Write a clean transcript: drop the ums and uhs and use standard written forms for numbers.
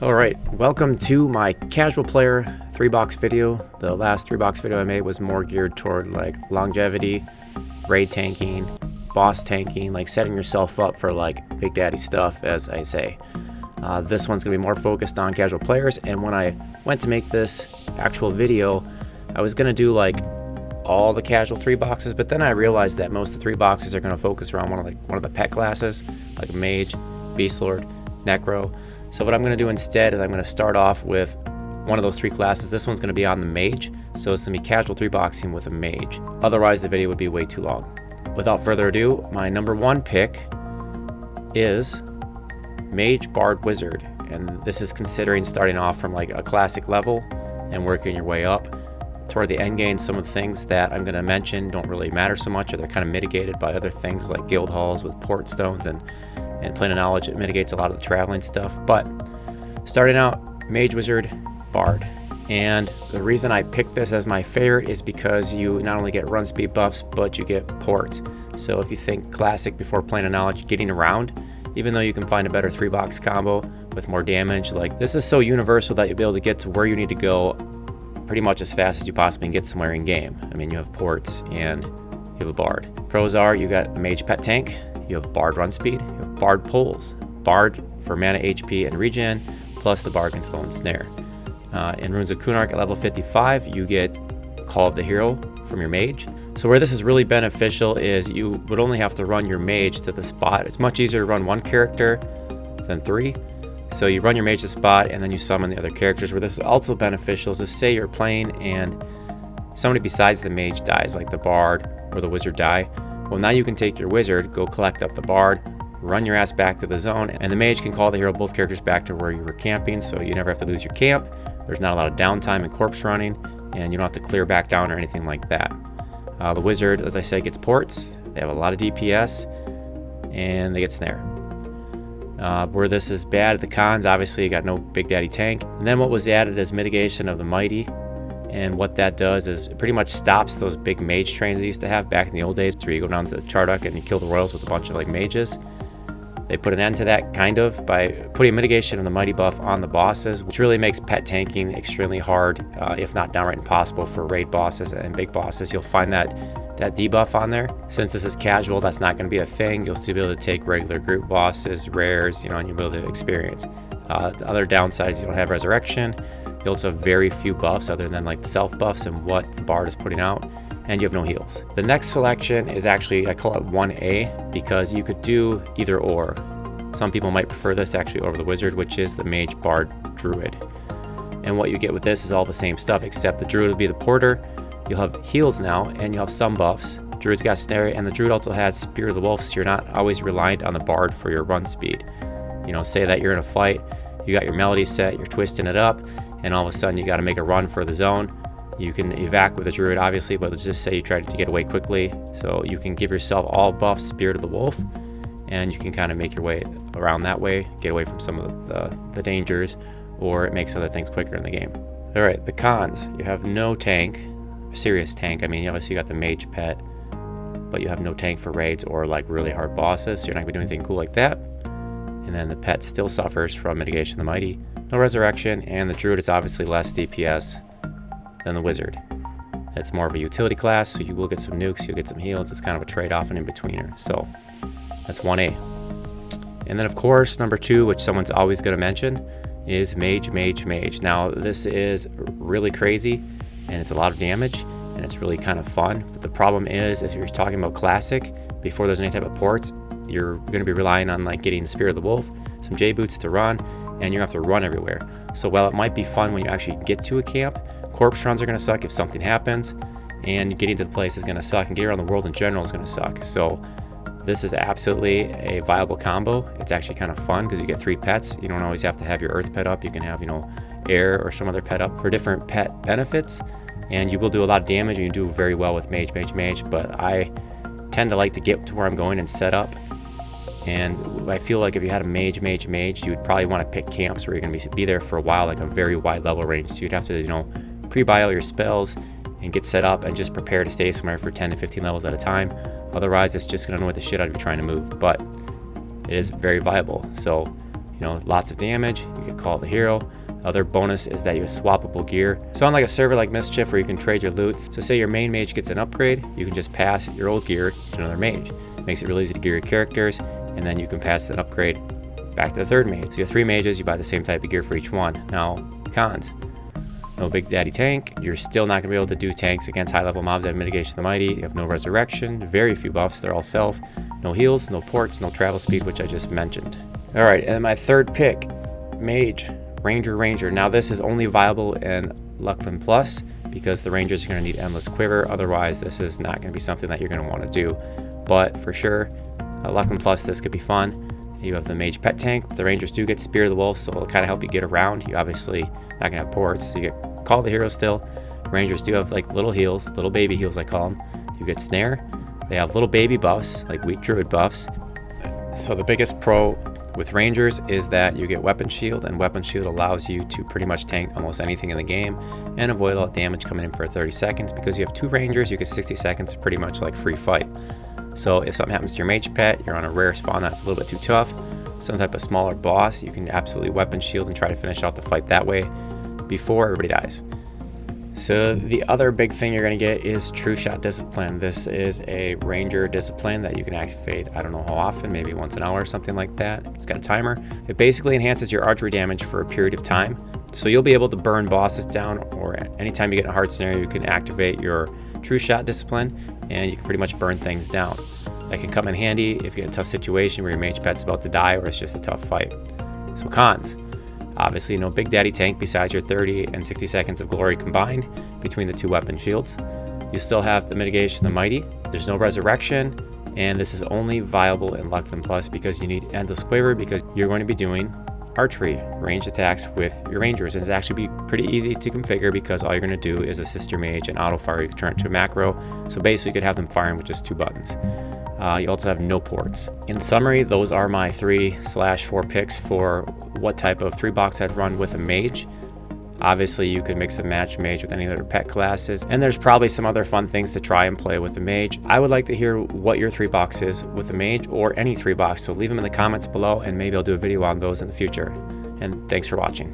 Alright, welcome to my casual player 3-box video. The last 3-box video I made was more geared toward like longevity, raid tanking, boss tanking, like setting yourself up for like Big Daddy stuff, as I say. This one's going to be more focused on casual players, and when I went to make this actual video, I was going to do like all the casual 3-boxes, but then I realized that most of the 3-boxes are going to focus around one of the pet classes, like a mage, beast lord, necro. So what I'm going to do instead is I'm going to start off with one of those 3 classes. This one's going to be on the mage, so it's going to be casual 3-boxing with a mage. Otherwise the video would be way too long. Without further ado, my number 1 pick is Mage, Bard, Wizard, and this is considering starting off from like a classic level and working your way up. Toward the end game, some of the things that I'm going to mention don't really matter so much, or they're kind of mitigated by other things like guild halls with port stones and Plane of Knowledge. It mitigates a lot of the traveling stuff. But starting out, Mage, Wizard, Bard. And the reason I picked this as my favorite is because you not only get run speed buffs, but you get ports. So if you think classic before Plane of Knowledge, getting around, even though you can find a better 3-box combo with more damage, like this is so universal that you'll be able to get to where you need to go pretty much as fast as you possibly can get somewhere in game. I mean, you have ports and you have a Bard. Pros are you got a Mage pet tank, you have Bard run speed, you have Bard pulls, Bard for mana, HP, and regen, plus the Bard can slow and snare. In Runes of Kunark at level 55, you get Call of the Hero from your Mage. So where this is really beneficial is you would only have to run your Mage to the spot. It's much easier to run one character than 3. So you run your Mage to the spot and then you summon the other characters. Where this is also beneficial is, say you're playing and somebody besides the Mage dies, like the Bard or the Wizard die. Well, now you can take your Wizard, go collect up the Bard, run your ass back to the zone, and the Mage can call the hero both characters back to where you were camping, so you never have to lose your camp. There's not a lot of downtime in corpse running, and you don't have to clear back down or anything like that. The Wizard, as I said, gets ports. They have a lot of DPS, and they get snare. Where this is bad at the cons, obviously you got no Big Daddy tank. And then what was added is mitigation of the mighty. And what that does is it pretty much stops those big mage trains they used to have back in the old days, where you go down to Charduk and you kill the royals with a bunch of like mages. They put an end to that kind of by putting mitigation of the mighty buff on the bosses, which really makes pet tanking extremely hard, if not downright impossible for raid bosses and big bosses. You'll find that debuff on there. Since this is casual, that's not going to be a thing. You'll still be able to take regular group bosses, rares, and you'll be able to experience. The other downsides, you don't have resurrection. You also have very few buffs other than like the self buffs and what the Bard is putting out, and you have no heals. The next selection is actually, I call it 1A, because you could do either or. Some people might prefer this actually over the Wizard, which is the Mage, Bard, Druid. And what you get with this is all the same stuff, except the Druid will be the porter. You'll have heals now, and you'll have some buffs. Druid's got snare, and the Druid also has Spear of the Wolf, so you're not always reliant on the Bard for your run speed. Say that you're in a fight, you got your melody set, you're twisting it up, and all of a sudden you got to make a run for the zone. You can evac with a Druid, obviously, but let's just say you try to get away quickly. So you can give yourself all buffs, Spirit of the Wolf, and you can kind of make your way around that way, get away from some of the dangers, or it makes other things quicker in the game. All right, the cons. You have no tank, serious tank. I mean, obviously you got the Mage pet, but you have no tank for raids or like really hard bosses, so you're not going to be doing anything cool like that. And then the pet still suffers from mitigation of the mighty. No resurrection, and the Druid is obviously less DPS than the Wizard. It's more of a utility class, so you will get some nukes, you'll get some heals. It's kind of a trade-off and in-betweener. So that's 1A. And then of course, number 2, which someone's always going to mention, is Mage, Mage, Mage. Now this is really crazy, and it's a lot of damage, and it's really kind of fun. But the problem is, if you're talking about classic, before there's any type of ports, you're going to be relying on like getting the Spear of the Wolf, some J-boots to run, and you have to run everywhere. So while it might be fun when you actually get to a camp, corpse runs are going to suck if something happens, and getting to the place is going to suck, and getting around the world in general is going to suck. So this is absolutely a viable combo. It's actually kind of fun because you get 3 pets. You don't always have to have your earth pet up. You can have, air or some other pet up for different pet benefits, and you will do a lot of damage, and you do very well with Mage, Mage, Mage, but I tend to like to get to where I'm going and set up. And I feel like if you had a Mage, Mage, Mage, you would probably want to pick camps where you're going to be there for a while, like a very wide level range. So you'd have to, pre-buy all your spells and get set up and just prepare to stay somewhere for 10 to 15 levels at a time. Otherwise, it's just going to annoy the shit out of you trying to move. But it is very viable. So you know, lots of damage. You can call the hero. Other bonus is that you have swappable gear. So unlike a server like Mischief where you can trade your loots, so say your main mage gets an upgrade, you can just pass your old gear to another mage. It makes it really easy to gear your characters, and then you can pass that upgrade back to the third mage. So you have 3 mages, you buy the same type of gear for each one. Now, cons. No Big Daddy tank. You're still not going to be able to do tanks against high level mobs that have Mitigation of the Mighty. You have no resurrection, very few buffs, they're all self. No heals, no ports, no travel speed, which I just mentioned. Alright, and my third pick, Mage, Ranger. Now this is only viable in Luclin Plus because the Rangers are going to need Endless Quiver, otherwise this is not going to be something that you're going to want to do. But for sure, Luclin Plus, this could be fun. You have the Mage Pet Tank. The Rangers do get Spear of the Wolf, so it'll kind of help you get around. You obviously not going to have ports, so you get Call the Hero still. Rangers do have like little heals, little baby heals I call them. You get Snare. They have little baby buffs, like weak druid buffs. So the biggest pro with Rangers is that you get Weapon Shield, and Weapon Shield allows you to pretty much tank almost anything in the game and avoid all the damage coming in for 30 seconds. Because you have 2 Rangers, you get 60 seconds pretty much like free fight. So if something happens to your mage pet, you're on a rare spawn that's a little bit too tough, some type of smaller boss, you can absolutely Weapon Shield and try to finish off the fight that way before everybody dies. So the other big thing you're going to get is True Shot Discipline. This is a Ranger discipline that you can activate, I don't know how often, maybe once an hour or something like that. It's got a timer. It basically enhances your archery damage for a period of time. So you'll be able to burn bosses down, or anytime you get in a hard scenario, you can activate your True Shot Discipline and you can pretty much burn things down. That can come in handy if you're in a tough situation where your mage pet's about to die or it's just a tough fight. So cons. Obviously, no Big Daddy tank besides your 30 and 60 seconds of glory combined between the 2 weapon shields. You still have the Mitigation of the Mighty. There's no resurrection, and this is only viable in Luclin Plus because you need Endless Quiver, because you're going to be doing archery, ranged attacks with your Rangers. And it's actually be pretty easy to configure because all you're going to do is assist your mage and auto fire. You can turn it to a macro. So basically, you could have them firing with just 2 buttons. You also have no ports. In summary, those are my 3/4 picks for what type of 3-box I'd run with a mage. Obviously, you could mix and match mage with any other pet classes, and there's probably some other fun things to try and play with a mage. I would like to hear what your 3-box is with a mage, or any 3-box, so leave them in the comments below and maybe I'll do a video on those in the future. And thanks for watching.